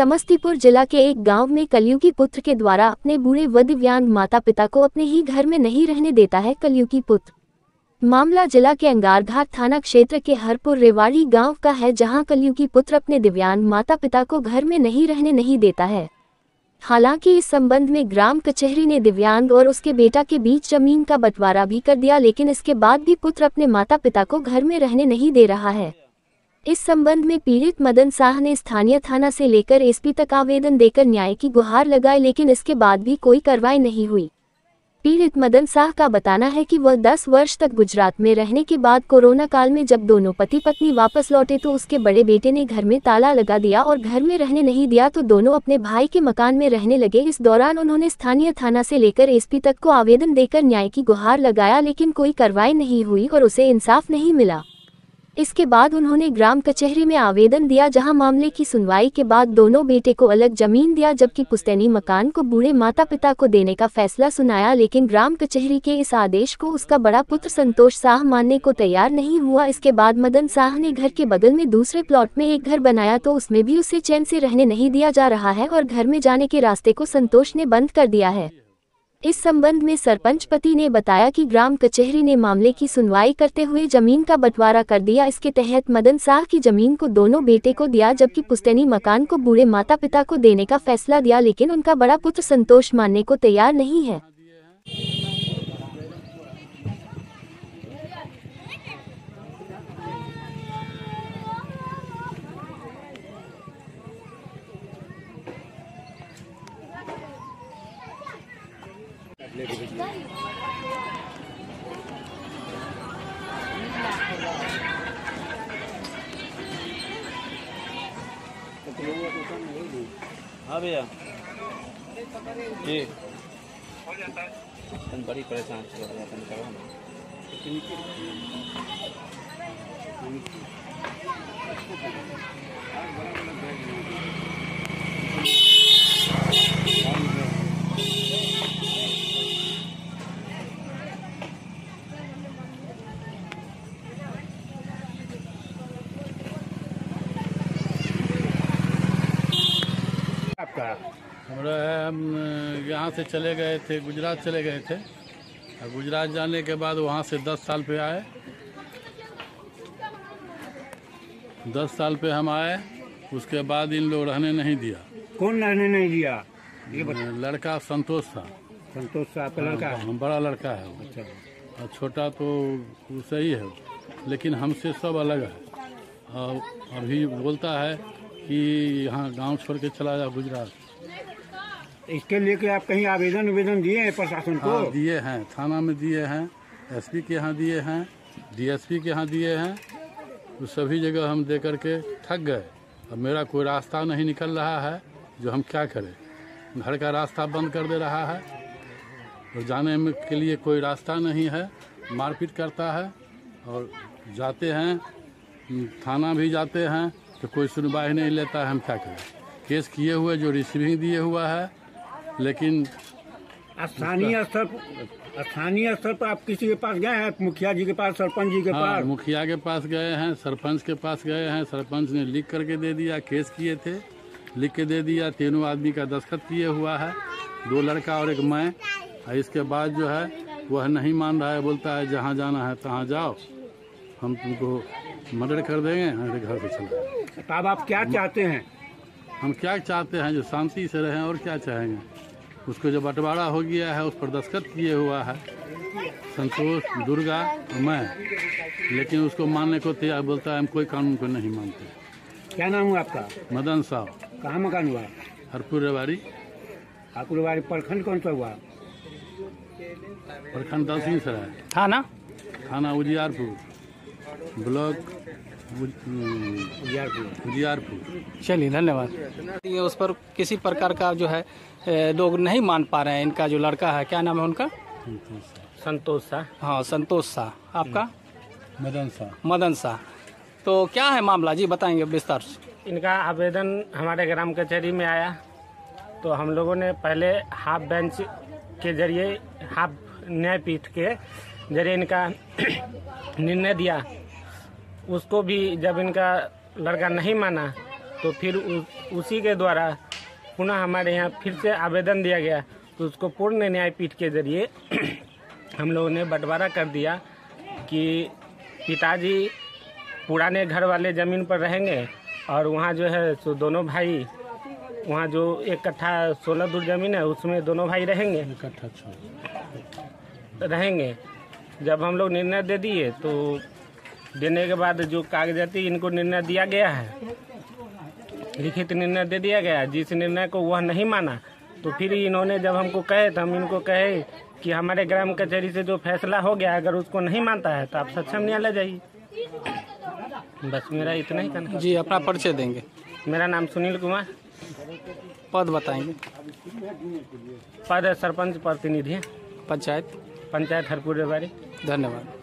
समस्तीपुर जिला के एक गांव में कलयुगी पुत्र के द्वारा अपने बूढ़े व दिव्यांग माता पिता को अपने ही घर में नहीं रहने देता है कलयुगी पुत्र। मामला जिला के अंगारघाट थाना क्षेत्र के हरपुर रेवाड़ी गांव का है, जहां कलयुगी पुत्र अपने दिव्यांग माता पिता को घर में नहीं रहने नहीं देता है। हालांकि इस संबंध में ग्राम कचहरी ने दिव्यांग और उसके बेटा के बीच जमीन का बंटवारा भी कर दिया, लेकिन इसके बाद भी पुत्र अपने माता पिता को घर में रहने नहीं दे रहा है। इस संबंध में पीड़ित मदन शाह ने स्थानीय थाना से लेकर एसपी तक आवेदन देकर न्याय की गुहार लगाई, लेकिन इसके बाद भी कोई कार्रवाई नहीं हुई। पीड़ित मदन शाह का बताना है कि वह 10 वर्ष तक गुजरात में रहने के बाद कोरोना काल में जब दोनों पति पत्नी वापस लौटे तो उसके बड़े बेटे ने घर में ताला लगा दिया और घर में रहने नहीं दिया, तो दोनों अपने भाई के मकान में रहने लगे। इस दौरान उन्होंने स्थानीय थाना से लेकर एसपी तक को आवेदन देकर न्याय की गुहार लगाया, लेकिन कोई कार्रवाई नहीं हुई और उसे इंसाफ नहीं मिला। इसके बाद उन्होंने ग्राम कचहरी में आवेदन दिया, जहां मामले की सुनवाई के बाद दोनों बेटे को अलग जमीन दिया, जबकि पुश्तैनी मकान को बूढ़े माता पिता को देने का फैसला सुनाया, लेकिन ग्राम कचहरी के इस आदेश को उसका बड़ा पुत्र संतोष शाह मानने को तैयार नहीं हुआ। इसके बाद मदन शाह ने घर के बगल में दूसरे प्लॉट में एक घर बनाया, तो उसमें भी उसे चैन से रहने नहीं दिया जा रहा है और घर में जाने के रास्ते को संतोष ने बंद कर दिया है। इस संबंध में सरपंच पति ने बताया कि ग्राम कचहरी ने मामले की सुनवाई करते हुए जमीन का बंटवारा कर दिया। इसके तहत मदन शाह की जमीन को दोनों बेटे को दिया, जबकि पुश्तैनी मकान को बूढ़े माता पिता को देने का फैसला दिया, लेकिन उनका बड़ा पुत्र संतोष मानने को तैयार नहीं है। हाँ भैया जी, तुम बड़ी परेशान हो जाता है। हमरा हम यहाँ से चले गए थे, गुजरात चले गए थे। गुजरात जाने के बाद वहाँ से 10 साल पे आए। 10 साल पे हम आए, उसके बाद इन लोग रहने नहीं दिया। कौन रहने नहीं दिया? ये लड़का संतोष था। संतोष था आपका लड़का है? बड़ा लड़का है। अच्छा। और छोटा तो सही है, लेकिन हमसे सब अलग है। और अभी बोलता है कि यहाँ गांव छोड़ के चला जा गुजरात। इसके लेके आप कहीं आवेदन दिए हैं प्रशासन को? हाँ, दिए हैं, थाना में दिए हैं, एसपी के यहाँ दिए हैं, डीएसपी के यहाँ दिए हैं। तो सभी जगह हम दे करके थक गए। अब मेरा कोई रास्ता नहीं निकल रहा है, जो हम क्या करें। घर का रास्ता बंद कर दे रहा है और जाने में के लिए कोई रास्ता नहीं है। मारपीट करता है और जाते हैं, थाना भी जाते हैं तो कोई सुनवाई नहीं लेता है। हम क्या करें। केस किए हुए जो रिसीविंग दिए हुआ है, लेकिन स्थानीय स्तर पर आप किसी के पास गए हैं? मुखिया जी के पास, सरपंच जी के पास? मुखिया के पास गए हैं, सरपंच के पास गए हैं। सरपंच ने लिख करके दे दिया, केस किए थे, लिख के दे दिया। तीनों आदमी का दस्तखत किए हुआ है, 2 लड़का और 1 मैं। इसके बाद जो है वह नहीं मान रहा है, बोलता है जहाँ जाना है तहाँ जाओ, हम तुमको मर्डर कर देंगे, हमारे घर से चला। अब आप क्या चाहते हैं? हम क्या चाहते हैं, जो शांति से रहें, और क्या चाहेंगे। उसको जो बंटवारा हो गया है उस पर दस्तखत किए हुआ है संतोष, दुर्गा और मैं, लेकिन उसको मानने को तैयार, बोलता है हम कोई कानून को नहीं मानते। क्या नाम हुआ आपका? मदन शाह। कहाँ मकान हुआ? हरपुर रेवाड़ी। हरपुर रेवाड़ी प्रखंड कौन सा हुआ? प्रखंड दलसिंहसराय। थाना उजियारपुर, ब्लॉक उजियारपुर। चलिए, धन्यवाद। ये उस पर किसी प्रकार का जो है लोग नहीं मान पा रहे हैं। इनका जो लड़का है, क्या नाम है उनका? संतोष शाह। हाँ, संतोष शाह। आपका? मदन शाह। मदन शाह। तो क्या है मामला जी, बताएंगे विस्तार से। इनका आवेदन हमारे ग्राम कचहरी में आया, तो हम लोगों ने पहले हाफ बेंच के जरिए, हाफ न्यायपीठ के जरिए इनका निर्णय दिया। उसको भी जब इनका लड़का नहीं माना तो फिर उसी के द्वारा पुनः हमारे यहाँ फिर से आवेदन दिया गया, तो उसको पूर्ण न्यायपीठ के जरिए हम लोगों ने बंटवारा कर दिया कि पिताजी पुराने घर वाले ज़मीन पर रहेंगे और वहाँ जो है सो दोनों भाई, वहाँ जो 1 कट्ठा 16 दूर ज़मीन है उसमें दोनों भाई रहेंगे। जब हम लोग निर्णय दे दिए तो देने के बाद जो कागजाती इनको निर्णय दिया गया है, लिखित निर्णय दे दिया गया, जिस निर्णय को वह नहीं माना, तो फिर इन्होंने जब हमको कहे तो हम इनको कहे कि हमारे ग्राम कचहरी से जो फैसला हो गया अगर उसको नहीं मानता है तो आप सक्षम न्यायालय जाइए। बस मेरा इतना ही कहना है। जी, अपना परिचय देंगे। मेरा नाम सुनील कुमार, पद बताएंगे। पद सरपंच प्रतिनिधि, पंचायत पंचायत हरपुर रेवाड़ी। धन्यवाद।